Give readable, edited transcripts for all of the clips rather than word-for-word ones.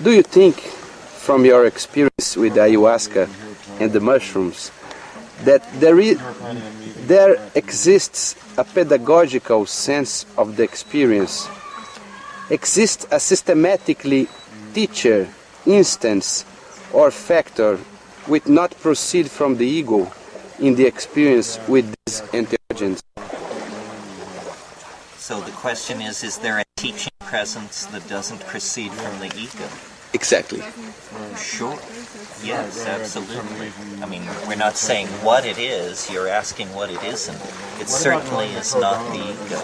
Do you think, from your experience with ayahuasca and the mushrooms, that there exists a pedagogical sense of the experience? Exists a systematically teacher, instance, or factor which not proceed from the ego in the experience with these entheogens? So the question is there a teaching presence that doesn't proceed from the ego? Exactly. Sure. Yes, absolutely. I mean, we're not saying what it is, you're asking what it isn't. It certainly is not the ego.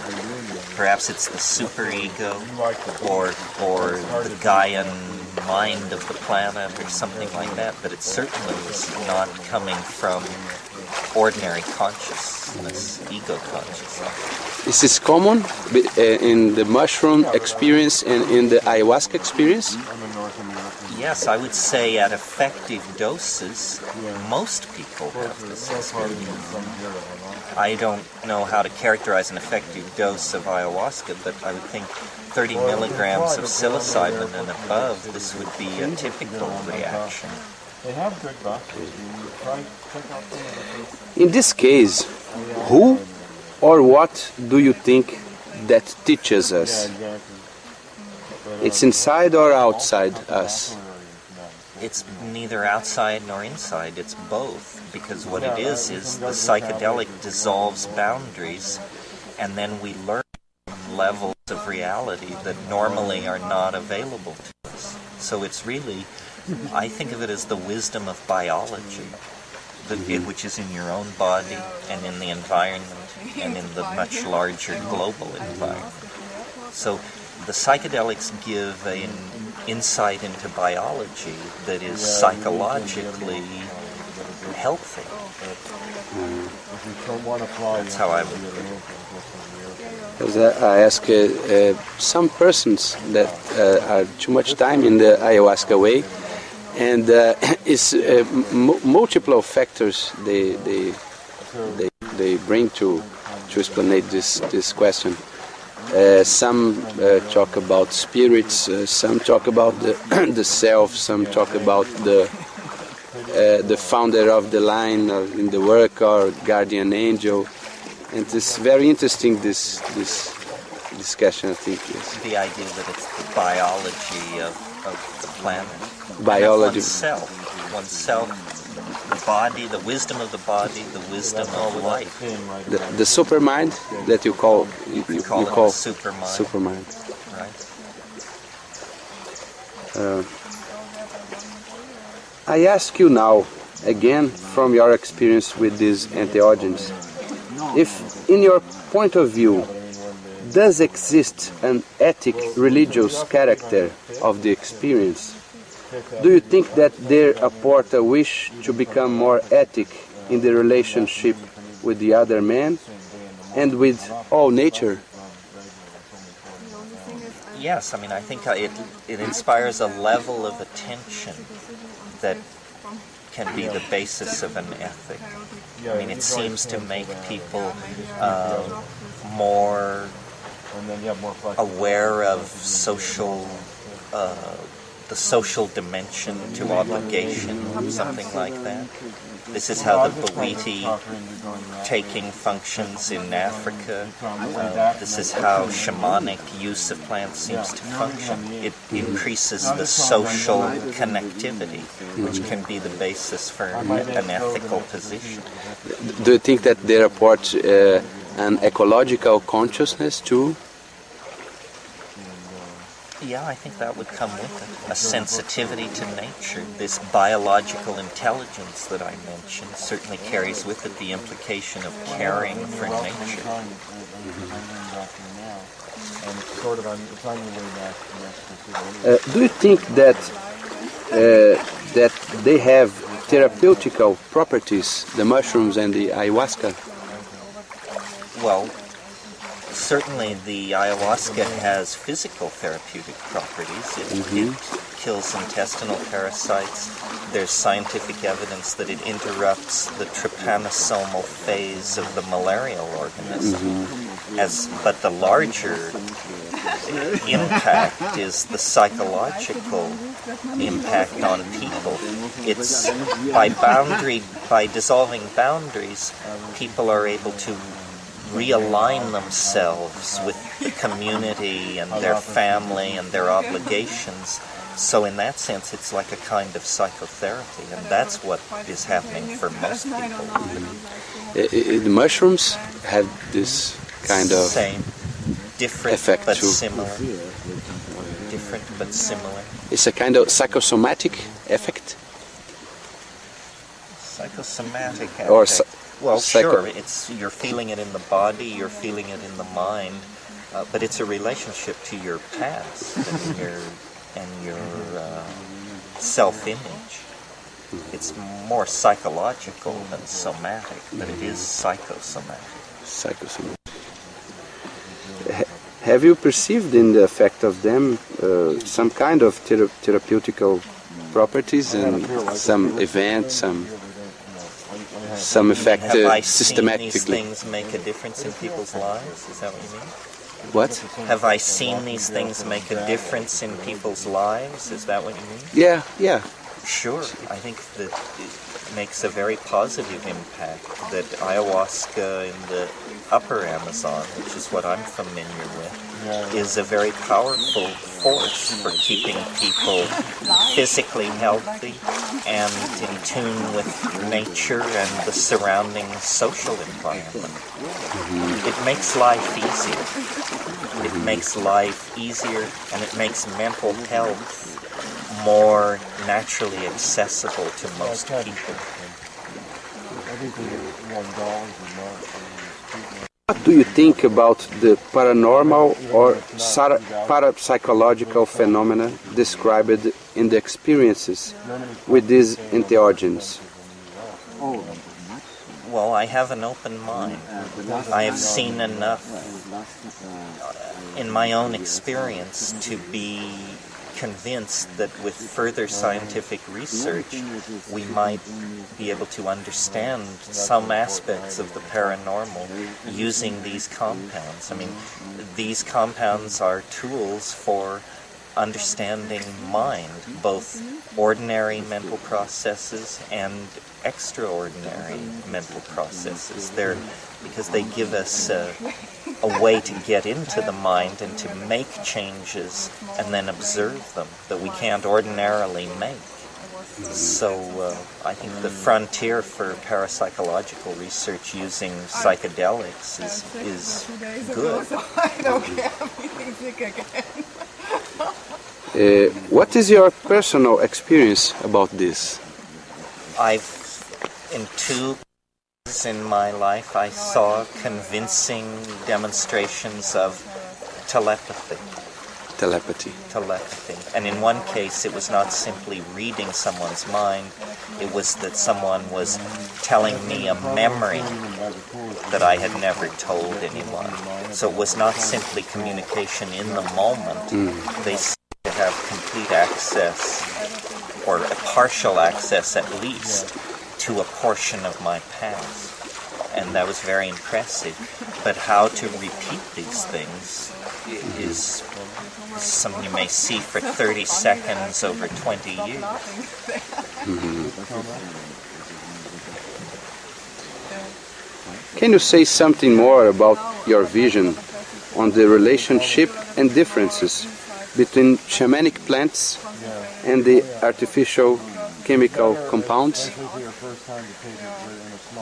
Perhaps it's the superego or the Gaian mind of the planet or something like that, but it certainly is not coming from ordinary consciousness, ego consciousness. Is this common in the mushroom experience and in the ayahuasca experience? Yes, I would say at effective doses, most people have this experience. I don't know how to characterize an effective dose of ayahuasca, but I would think 30 milligrams of psilocybin and above, this would be a typical reaction. In this case, who or what do you think that teaches us? It's inside or outside us? It's neither outside nor inside, it's both, because what it is the psychedelic dissolves boundaries, and then we learn levels of reality that normally are not available to us. So it's really, I think of it as the wisdom of biology, which is in your own body and in the environment and in the much larger global environment. So the psychedelics give an insight into biology that is psychologically healthy. That's how I would put it. As I ask some persons that are too much time in the ayahuasca way, and it's multiple factors they bring to explanate this question. Some talk about spirits, some talk about the self, some talk about the founder of the line in the work or guardian angel, and it's very interesting this discussion. I think yes. The idea that it's the biology of the planet, biology, oneself. The body, the wisdom of the body, the wisdom of life. The supermind that you call supermind. Supermind. Right. I ask you now, again, from your experience with these entheogens, if, in your point of view, does exist an ethic, religious character of the experience? Do you think that there apport a wish to become more ethic in the relationship with the other man and with all nature? Yes, I mean, I think it inspires a level of attention that can be the basis of an ethic. I mean, it seems to make people more aware of the social dimension to obligation, something like that. This is how the Bawiti taking functions in Africa. This is how shamanic use of plants seems to function. It increases the social connectivity, which can be the basis for an ethical position. Do you think that there apports an ecological consciousness too? Yeah, I think that would come with it. A sensitivity to nature. This biological intelligence that I mentioned certainly carries with it the implication of caring for nature. Do you think that they have therapeutical properties, the mushrooms and the ayahuasca? Well, certainly the ayahuasca has physical therapeutic properties. It kills intestinal parasites. There's scientific evidence that it interrupts the trypanosomal phase of the malarial organism. But the larger impact is the psychological impact on people. It's by dissolving boundaries, people are able to realign themselves with the community and their family and their obligations. So in that sense, it's like a kind of psychotherapy, and that's what is happening for most people. The mushrooms have this kind of same, different effect but too. similar. Different but similar. It's a kind of psychosomatic effect. Psychosomatic effect. Or well, sure, you're feeling it in the body, you're feeling it in the mind, but it's a relationship to your past and your self-image. It's more psychological than somatic, but it is psychosomatic. Psychosomatic. Have you perceived in the effect of them some kind of therapeutical properties and some event, some effect systematically? Have I seen these things make a difference in people's lives? Is that what you mean? What? Have I seen these things make a difference in people's lives? Is that what you mean? Yeah. Sure. I think that it makes a very positive impact. That ayahuasca in the upper Amazon, which is what I'm familiar with, is a very powerful force for keeping people physically healthy and in tune with nature and the surrounding social environment. It makes life easier. It makes life easier, and it makes mental health more naturally accessible to most people. What do you think about the paranormal or parapsychological phenomena described in the experiences with these entheogens? Well, I have an open mind. I have seen enough in my own experience to be convinced that with further scientific research we might be able to understand some aspects of the paranormal using these compounds. I mean, these compounds are tools for understanding mind, both ordinary mental processes and extraordinary mental processes. Because they give us a way to get into the mind and to make changes and then observe them that we can't ordinarily make. So I think the frontier for parapsychological research using psychedelics is good. What is your personal experience about this? In two in my life, I saw convincing demonstrations of telepathy. And in one case, it was not simply reading someone's mind, it was that someone was telling me a memory that I had never told anyone. So it was not simply communication in the moment. They seemed to have complete access, or a partial access at least, to a portion of my past. And that was very impressive. But how to repeat these things is something you may see for 30 seconds over 20 years. Can you say something more about your vision on the relationship and differences between shamanic plants and the artificial chemical compounds?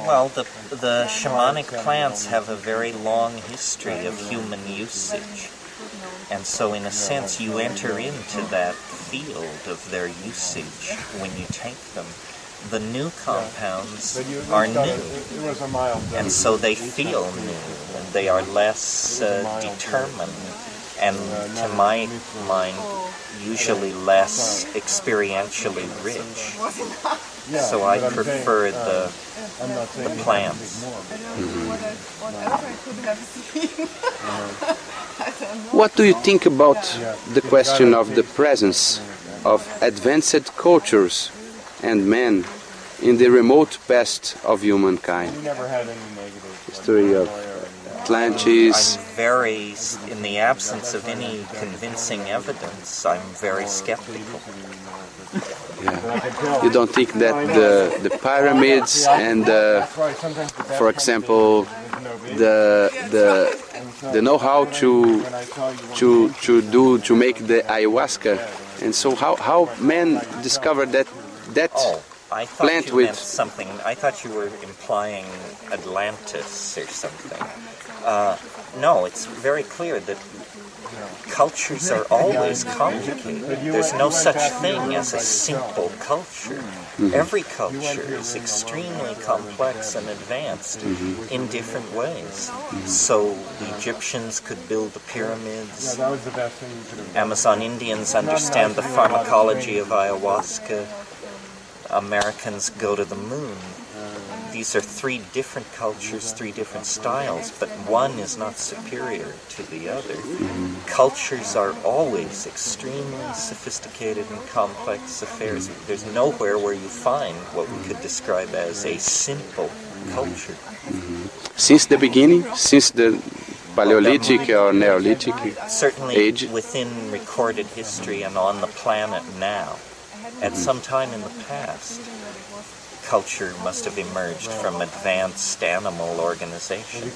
Well, the shamanic plants have a very long history of human usage. And so, in a sense, you enter into that field of their usage when you take them. The new compounds are new, and so they feel new, and they are less determined, and to my mind, usually less experientially rich. So I prefer the plants. What do you think about the question of the presence of advanced cultures and men in the remote past of humankind? History of Atlantis. I'm very, in the absence of any convincing evidence, I'm very skeptical. Yeah. You don't think that the pyramids and for example the know-how to make the ayahuasca, and so how man discovered that I thought plant you with meant something. I thought you were implying Atlantis or something. No, it's very clear that cultures are always complicated. There's no such thing as a simple culture. Every culture is extremely complex and advanced in different ways. So the Egyptians could build the pyramids. Amazon Indians understand the pharmacology of ayahuasca. Americans go to the moon. These are three different cultures, three different styles, but one is not superior to the other. Cultures are always extremely sophisticated and complex affairs. There's nowhere where you find what we could describe as a simple culture. Since the beginning, since the Paleolithic or Neolithic certainly age? Within recorded history and on the planet now. At some time in the past, culture must have emerged from advanced animal organization.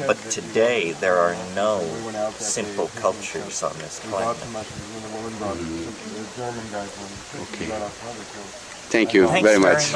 But today, there are no simple cultures on this planet. Okay. Thank you very much.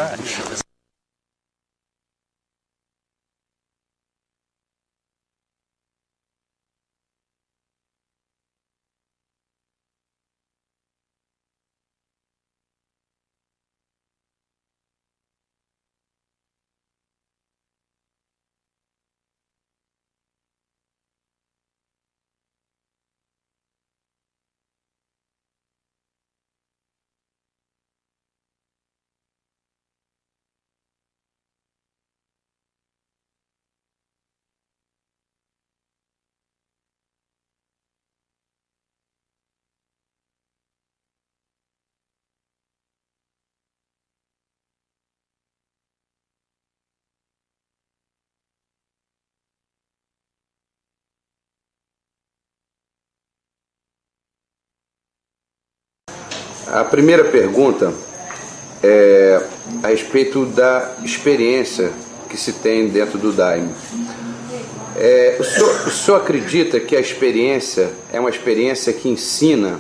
A primeira pergunta é a respeito da experiência que se tem dentro do Daime. O senhor acredita que a experiência é uma experiência que ensina